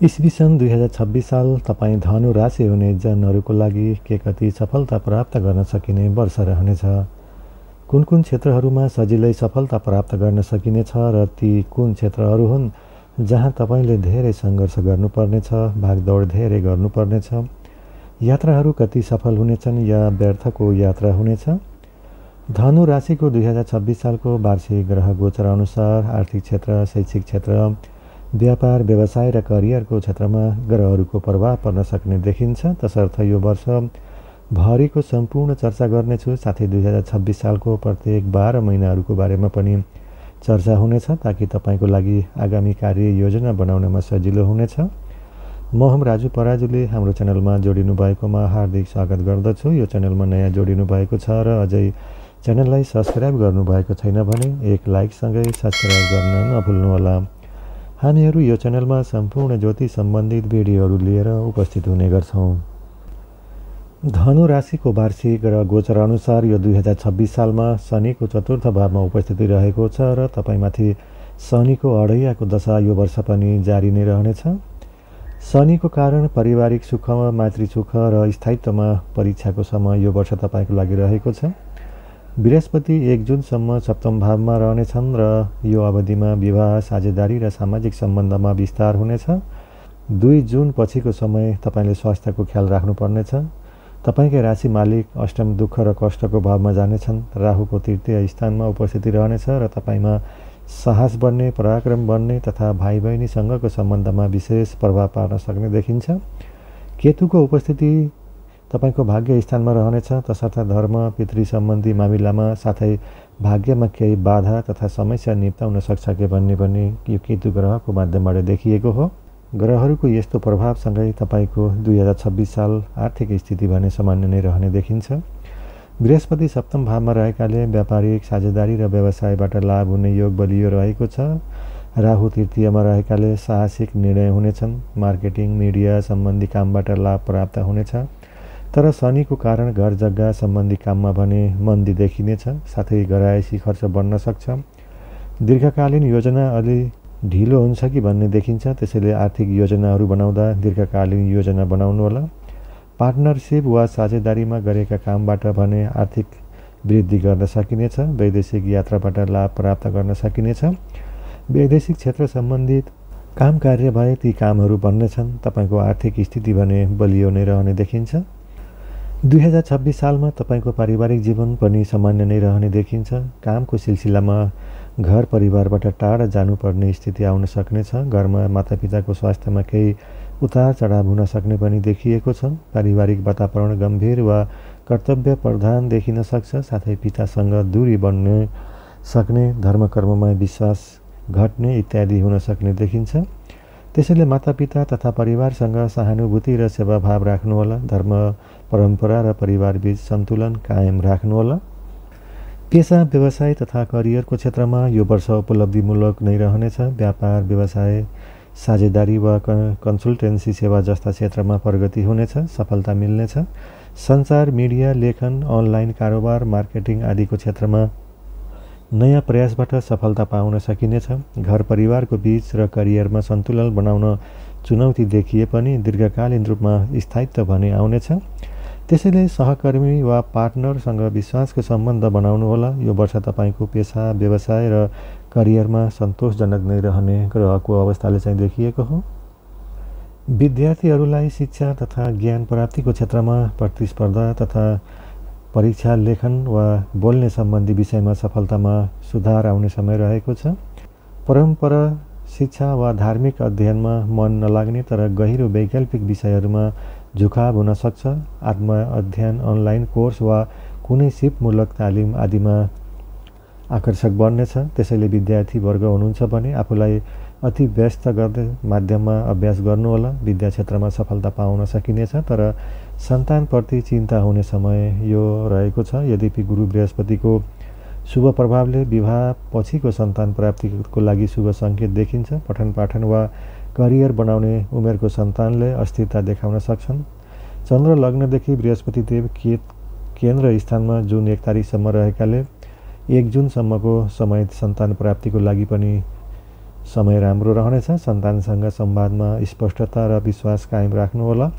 इस्वी सन् 2026 साल तपाईँ धनु राशि हुने जनहरूको लागि के कति सफलता प्राप्त गर्न सकिने वर्ष रहनेछ। कुन कुन क्षेत्रहरूमा सजिलै सफलता प्राप्त गर्न सकिनेछ र ती कुन क्षेत्रहरू हुन् जहाँ तपाईँले धेरै सङ्घर्ष गर्नुपर्नेछ, भागदौड धेरै गर्नुपर्नेछ। यात्राहरू कति सफल हुनेछन् या व्यर्थको यात्रा हुनेछ। धनु राशिको 2026 सालको वार्षिक ग्रह गोचर अनुसार आर्थिक क्षेत्र, शैक्षिक क्षेत्र, व्यापार, व्यवसाय र करियरको क्षेत्रमा ग्रहहरूको प्रभाव पर्न सक्ने देखिन्छ। तसर्थ यो वर्ष भरिको सम्पूर्ण चर्चा गर्नेछु, साथै 2026 सालको प्रत्येक 12 महिनाहरूको बारेमा पनि चर्चा हुनेछ ताकि तपाईँको लागि आगामी कार्य योजना बनाउनमा सजिलो हुनेछ। म हम राजु पराजुले हाम्रो च्यानलमा जोडिनु भएकोमा हार्दिक स्वागत गर्दछु। यो च्यानलमा नयाँ जोडिनु भएको छ र अझै च्यानललाई सब्स्क्राइब गर्नुभएको छैन भने एक लाइकसँगै सब्स्क्राइब गर्न नभुल्नुहोला। हामीहरू यो च्यानलमा सम्पूर्ण ज्योतिष सम्बन्धित भिडियोहरू लिएर उपस्थित हुने गर्छौँ। धनु राशिको वार्षिक ग्रह गोचर अनुसार यो 2026 सालमा शनिको चतुर्थ भावमा उपस्थिति रहेको छ र तपाईँमाथि शनिको अढैयाको दशा यो वर्ष पनि जारी नै रहनेछ। शनिको कारण पारिवारिक सुख, मातृसुख र स्थायित्वमा परीक्षाको समय यो वर्ष तपाईँको लागि रहेको छ। बृहस्पति 1 जुनसम्म सप्तम भावमा रहनेछन् र यो अवधिमा विवाह, साझेदारी र सामाजिक सम्बन्धमा विस्तार हुनेछ। 2 जुन पछिको समय तपाईँले स्वास्थ्यको ख्याल राख्नुपर्नेछ। तपाईँकै राशि मालिक अष्टम दुःख र कष्टको भावमा जानेछन्। राहुको तृतीय स्थानमा उपस्थिति रहनेछ र तपाईँमा साहस बढ्ने, पराक्रम बढ्ने तथा भाइ बहिनीसँगको सम्बन्धमा विशेष प्रभाव पार्न सक्ने देखिन्छ। केतुको उपस्थिति तपाईँको भाग्य स्थानमा रहनेछ। तसर्थ धर्म, पितृ सम्बन्धी मामिलामा साथै भाग्यमा केही बाधा तथा समस्या निप्टाउन सक्छ कि भन्ने पनि यो केतु ग्रहको माध्यमबाट देखिएको हो। ग्रहहरूको यस्तो प्रभावसँगै तपाईँको 2026 साल आर्थिक स्थिति भने सामान्य नै रहने देखिन्छ। बृहस्पति सप्तम भावमा रहेकाले व्यापारिक, साझेदारी र व्यवसायबाट लाभ हुने योग बलियो रहेको छ। राहु तृतीयमा रहेकाले साहसिक निर्णय हुनेछन्। मार्केटिङ, मिडिया सम्बन्धी कामबाट लाभ प्राप्त हुनेछ। तर शनिको कारण घर जग्गा सम्बन्धी काममा भने मन्दी देखिनेछ, साथै घरायसी खर्च बढ्न सक्छ। दीर्घकालीन योजना अलि ढिलो हुन्छ कि भन्ने देखिन्छ, त्यसैले आर्थिक योजनाहरू बनाउँदा दीर्घकालीन योजना बनाउनुहोला। पार्टनरसिप वा साझेदारीमा गरेका कामबाट भने आर्थिक वृद्धि गर्न सकिनेछ। वैदेशिक यात्राबाट लाभ प्राप्त गर्न सकिनेछ। वैदेशिक क्षेत्र सम्बन्धित काम कार्य भए ती कामहरू बन्नेछन्। तपाईँको आर्थिक स्थिति भने बलियो नै रहने देखिन्छ। 2026 सालमा तपाईँको पारिवारिक जीवन पनि सामान्य नै रहने देखिन्छ। कामको सिलसिलामा घर परिवारबाट टाढा जानुपर्ने स्थिति आउन सक्नेछ। घरमा मातापिताको स्वास्थ्यमा केही उतार चढाव हुन सक्ने पनि देखिएको छ। पारिवारिक वातावरण गम्भीर वा कर्तव्य प्रधान देखिन सक्छ, साथै पितासँग दूरी बढ्न सक्ने, धर्मकर्ममा विश्वास घट्ने इत्यादि हुन सक्ने देखिन्छ। त्यसैले मातापिता तथा परिवारसँग सहानुभूति र सेवाभाव राख्नुहोला। धर्म, परम्परा र परिवारबीच सन्तुलन कायम राख्नुहोला। पेसा, व्यवसाय तथा करियरको क्षेत्रमा यो वर्ष उपलब्धिमूलक नै रहनेछ। व्यापार, व्यवसाय, साझेदारी वा कन्सल्टेन्सी सेवा जस्ता क्षेत्रमा प्रगति हुनेछ, सफलता मिल्नेछ। सञ्चार, मिडिया, लेखन, अनलाइन कारोबार, मार्केटिङ आदिको क्षेत्रमा नयाँ प्रयासबाट सफलता पाउन सकिनेछ। घर परिवारको बीच र करियरमा सन्तुलन बनाउन चुनौती देखिए पनि दीर्घकालीन रूपमा स्थायित्व भने आउनेछ। त्यसैले सहकर्मी वा पार्टनरसँग विश्वासको सम्बन्ध बनाउनुहोला। यो वर्ष तपाईँको पेसा, व्यवसाय र करियरमा सन्तोषजनक नै रहने ग्रहको अवस्थाले चाहिँ देखिएको हो। विद्यार्थीहरूलाई शिक्षा तथा ज्ञान प्राप्तिको क्षेत्रमा प्रतिस्पर्धा तथा परीक्षा, लेखन वा बोल्ने सम्बन्धी विषयमा सफलतामा सुधार आउने समय रहेको छ। परम्परा, शिक्षा वा धार्मिक अध्ययनमा मन नलाग्ने तर गहिरो वैकल्पिक विषयहरूमा झुकाव हुन सक्छ। आत्म अध्ययन, अनलाइन कोर्स वा कुनै सिपमूलक तालिम आदिमा आकर्षक बन्नेछ। त्यसैले विद्यार्थी वर्ग हुनुहुन्छ भने आफूलाई अति व्यस्त गर्दै माध्यममा अभ्यास गर्नुहोला। विद्या क्षेत्रमा सफलता पाउन सकिनेछ, तर सन्तानप्रति चिन्ता हुने समय यो रहेको छ। यद्यपि गुरु बृहस्पतिको शुभ प्रभावले विवाह पछिको सन्तान प्राप्तिको लागि शुभ सङ्केत देखिन्छ। पठन पाठन वा करियर बनाउने उमेरको सन्तानले अस्थिरता देखाउन सक्छन्। चन्द्र लग्नदेखि बृहस्पति देव केन्द्र स्थानमा जुन 1 तारिकसम्म रहेकाले 1 जुनसम्मको समय सन्तान प्राप्तिको लागि पनि समय राम्रो रहनेछ। सन्तानसँग संवादमा स्पष्टता र विश्वास कायम राख्नुहोला।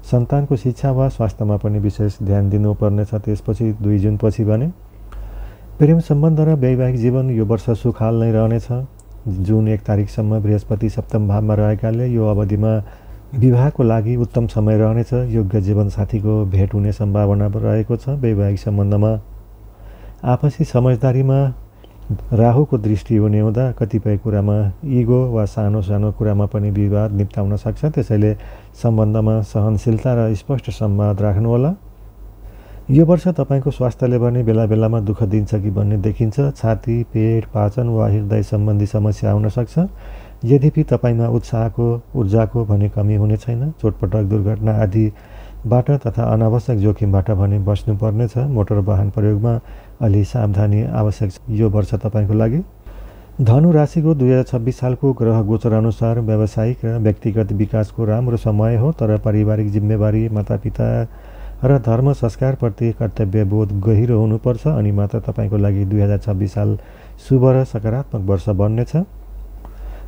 सन्तानको शिक्षा वा स्वास्थ्यमा पनि विशेष ध्यान दिनुपर्नेछ। त्यसपछि 2 जुनपछि भने प्रेम सम्बन्ध र वैवाहिक जीवन यो वर्ष सुखाल नै रहनेछ। जुन 1 तारिकसम्म बृहस्पति सप्तम भावमा रहेकाले यो अवधिमा विवाहको लागि उत्तम समय रहनेछ। योग्य जीवनसाथीको भेट हुने सम्भावना रहेको छ। वैवाहिक सम्बन्धमा आपसी समझदारीमा राहुको दृष्टि हुने हुँदा कतिपय कुरामा इगो वा सानो सानो कुरामा पनि विवाद निप्टाउन सक्छ। त्यसैले सम्बन्धमा सहनशीलता र स्पष्ट संवाद राख्नुहोला। यो वर्ष तपाईँको स्वास्थ्यले भने बेला बेलामा दुःख दिन्छ कि भन्ने देखिन्छ। छाती, पेट, पाचन वा हृदय सम्बन्धी समस्या आउन सक्छ। यद्यपि तपाईँमा उत्साहको ऊर्जाको भने कमी हुने छैन। चोटपटक, दुर्घटना आदिबाट तथा अनावश्यक जोखिमबाट भने बस्नुपर्नेछ। मोटर वाहन प्रयोगमा अलि सावधानी आवश्यक छ यो वर्ष तपाईँको लागि। धनु राशिको 2026 सालको ग्रह गोचर अनुसार व्यावसायिक र व्यक्तिगत विकासको राम्रो समय हो, तर पारिवारिक जिम्मेवारी, मातापिता र धर्म संस्कारप्रति कर्तव्यबोध गहिरो हुनुपर्छ। अनि मात्र तपाईँको लागि 2026 साल शुभ र सकारात्मक वर्ष बन्नेछ।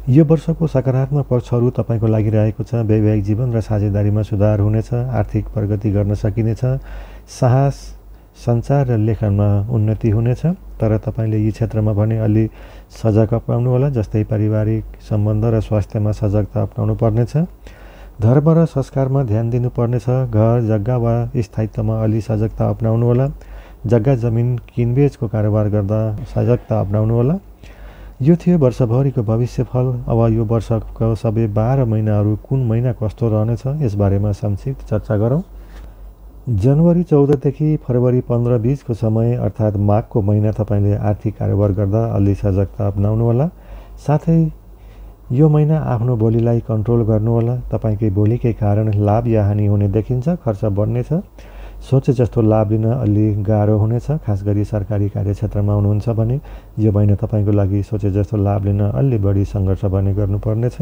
यो वर्षको सकारात्मक पक्षहरू तपाईँको लागि रहेको छ। वैवाहिक जीवन र साझेदारीमा सुधार हुनेछ। आर्थिक प्रगति गर्न सकिनेछ। साहस, सञ्चार र लेखनमा उन्नति हुनेछ। तर तपाईँले यी क्षेत्रमा भने अलि सजग अपनाउनु होला। जस्तै पारिवारिक सम्बन्ध र स्वास्थ्यमा सजगता अपनाउनु पर्नेछ। धर्म र संस्कारमा ध्यान दिनुपर्नेछ। घर, जग्गा वा स्थायित्वमा अलि सजगता अपनाउनु होला। जग्गा जमिन किनबेचको कारोबार गर्दा सजगता अपनाउनु होला। यो थियो वर्षभरिको भविष्यफल। अब यो वर्षको सबै 12 महिनाहरू कुन महिना कस्तो रहनेछ यसबारेमा संक्षिप्त चर्चा गरौँ। जनवरी 14 देखि फरवरी 15-20 को समय अर्थात् माघको महिना तपाईँले आर्थिक कारोबार गर्दा अलि सजगता अपनाउनु होला। साथै यो महिना आफ्नो बोलीलाई कन्ट्रोल गर्नुहोला। तपाईँकै बोलीकै कारण लाभ या हानि हुने देखिन्छ। खर्च बढ्नेछ। सोचे जस्तो लाभ लिन अलि गाह्रो हुनेछ। खास गरी सरकारी कार्यक्षेत्रमा हुनुहुन्छ भने यो महिना तपाईँको लागि सोचे जस्तो लाभ लिन अलि बढी सङ्घर्ष भने गर्नुपर्नेछ।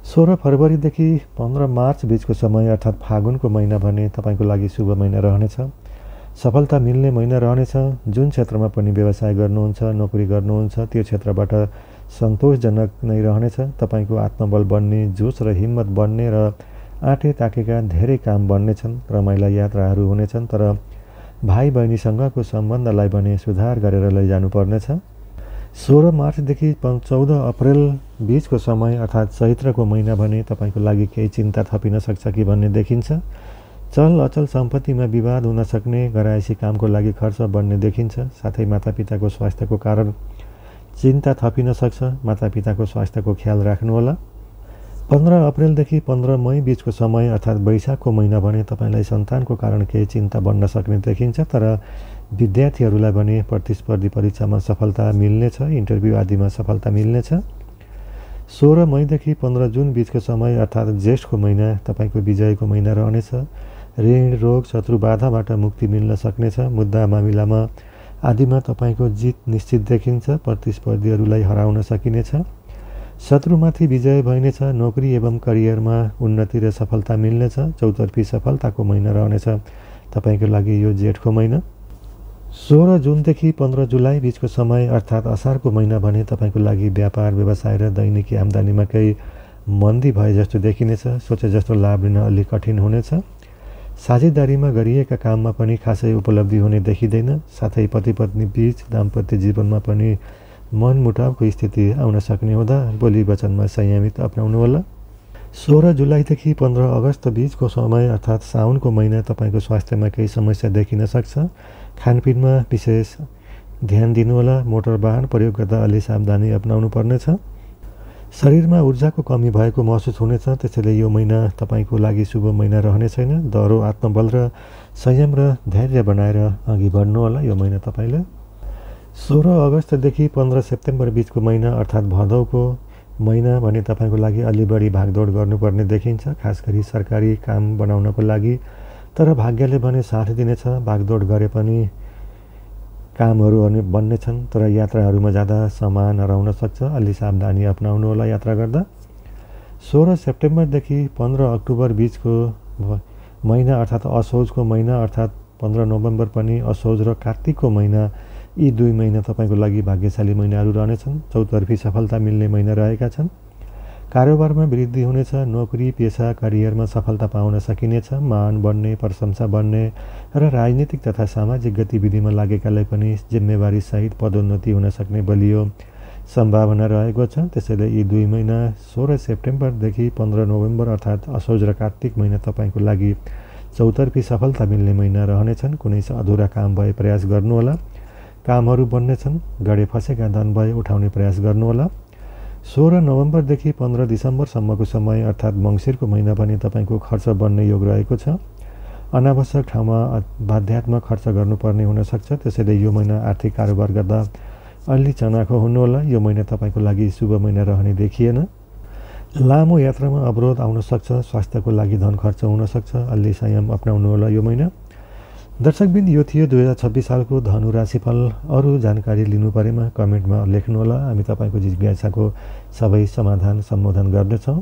16 फरवरीदेखि 15 मार्च बिचको समय अर्थात् फागुनको महिना भने तपाईँको लागि शुभ महिना रहनेछ। सफलता मिल्ने महिना रहनेछ। जुन क्षेत्रमा पनि व्यवसाय गर्नुहुन्छ, नोकरी गर्नुहुन्छ, त्यो क्षेत्रबाट सन्तोषजनक नै रहनेछ। तपाईँको आत्मबल बढ्ने, जोस र हिम्मत बढ्ने र आँटे ताकेका धेरै काम बन्नेछन्। रमाइला यात्राहरू हुनेछन्। तर भाइ बहिनीसँगको सम्बन्धलाई भने सुधार गरेर लैजानु पर्नेछ। 16 मार्चदेखि 14 अप्रेल बिचको समय अर्थात् चैत्रको महिना भने तपाईँको लागि केही चिन्ता थपिन सक्छ कि भन्ने देखिन्छ। चल अचल सम्पत्तिमा विवाद हुन सक्ने, घरायसी कामको लागि खर्च बढ्ने देखिन्छ। साथै मातापिताको स्वास्थ्यको कारण चिन्ता थपिन सक्छ। मातापिताको स्वास्थ्यको ख्याल राख्नुहोला। 15 अप्रेलदेखि 15 मई बिचको समय अर्थात् वैशाखको महिना भने तपाईँलाई सन्तानको कारण केही चिन्ता बढ्न सक्ने देखिन्छ। तर विद्यार्थीहरूलाई भने प्रतिस्पर्धी परीक्षामा सफलता मिल्नेछ। इन्टरभ्यू आदिमा सफलता मिल्नेछ। 16 मईदेखि 15 जुन बिचको समय अर्थात् ज्येष्ठको महिना तपाईँको विजयको महिना रहनेछ। ऋण, रोग, शत्रु बाधाबाट मुक्ति मिल्न सक्नेछ। मुद्दा मामिलामा आदिमा तपाईँको जित निश्चित देखिन्छ। प्रतिस्पर्धीहरूलाई हराउन सकिनेछ। शत्रुमाथि विजय भइनेछ। नोकरी एवं करियरमा उन्नति र सफलता मिल्नेछ। चौतर्फी सफलताको महिना रहनेछ तपाईँको लागि यो जेठको महिना। 16 जुनदेखि 15 जुलाई बिचको समय अर्थात् असारको महिना भने तपाईँको लागि व्यापार, व्यवसाय र दैनिकी आम्दानीमा केही मन्दी भए जस्तो देखिनेछ। सोचे जस्तो लाभ लिन अलि कठिन हुनेछ। साझेदारीमा गरिएका काममा पनि खासै उपलब्धि हुने देखिँदैन। साथै पति पत्नी बीच दाम्पत्य जीवनमा पनि मनमुटावको स्थिति आउन सक्ने हुँदा बोली वचनमा संयमित अपनाउनु होला। 16 जुलाईदेखि 15 अगस्त बिचको समय अर्थात् साउनको महिना तपाईँको स्वास्थ्यमा केही समस्या देखिन सक्छ। खानपिनमा विशेष ध्यान दिनुहोला। मोटर वाहन प्रयोग गर्दा अलि सावधानी अपनाउनु पर्नेछ। शरीरमा ऊर्जाको कमी भएको महसुस हुनेछ। त्यसैले यो महिना तपाईँको लागि शुभ महिना रहने छैन। दह्रो आत्मबल र संयम र धैर्य बनाएर अघि बढ्नुहोला यो महिना तपाईँले। 16 अगस्तदेखि 15 सेप्टेम्बर बिचको महिना अर्थात् भदौको महिना भने तपाईँको लागि अलि बढी भागदौड गर्नुपर्ने देखिन्छ, खास गरी सरकारी काम बनाउनको लागि। तर भाग्यले भने साथ दिनेछ। भागदौड गरे पनि कामहरू बन्नेछन्। तर यात्राहरूमा जाँदा सामान हराउन सक्छ। अलि सावधानी अपनाउनु होला यात्रा गर्दा। 16 सेप्टेम्बरदेखि 15 अक्टोबर बिचको महिना अर्थात् असोजको महिना अर्थात् 15 नोभेम्बर पनि असोज र कार्तिकको महिना यी 2 महिना तपाईँको लागि भाग्यशाली महिनाहरू रहनेछन्। चौतर्फी सफलता मिल्ने महिना रहेका छन्। कारोबारमा वृद्धि हुनेछ। नोकरी पेसा करियरमा सफलता पाउन सकिनेछ। मान बढ्ने, प्रशंसा बढ्ने र राजनीतिक तथा सामाजिक गतिविधिमा लागेकालाई पनि जिम्मेवारी सहित पदोन्नति हुन सक्ने बलियो सम्भावना रहेको छ। त्यसैले यी 2 महिना 16 सेप्टेम्बरदेखि 15 नोभेम्बर अर्थात् असोज र कार्तिक महिना तपाईँको लागि चौतर्फी सफलता मिल्ने महिना रहनेछन्। कुनै अधुरा काम भए प्रयास गर्नुहोला। कामहरू बन्नेछन्। गडे फसेका धन भए उठाउने प्रयास गर्नुहोला। 16 नोभेम्बरदेखि 15 डिसेम्बरसम्मको समय अर्थात् मङ्सिरको महिना पनि तपाईँको खर्च बढ्ने योग रहेको छ। अनावश्यक ठाउँमा बाध्यात्मक खर्च गर्नुपर्ने हुनसक्छ। त्यसैले यो महिना आर्थिक कारोबार गर्दा अलि चनाखो हुनुहोला। यो महिना तपाईँको लागि शुभ महिना रहने देखिएन। लामो यात्रामा अवरोध आउन सक्छ। स्वास्थ्यको लागि धन खर्च हुन सक्छ। अलि संयम अपनाउनुहोला यो महिना। दर्शकबिन, यो थियो 2026 सालको धनु राशिफल। अरू जानकारी लिनु परेमा कमेन्टमा लेख्नुहोला। हामी तपाईँको जिज्ञासाको सबै समाधान सम्बोधन गर्नेछौँ।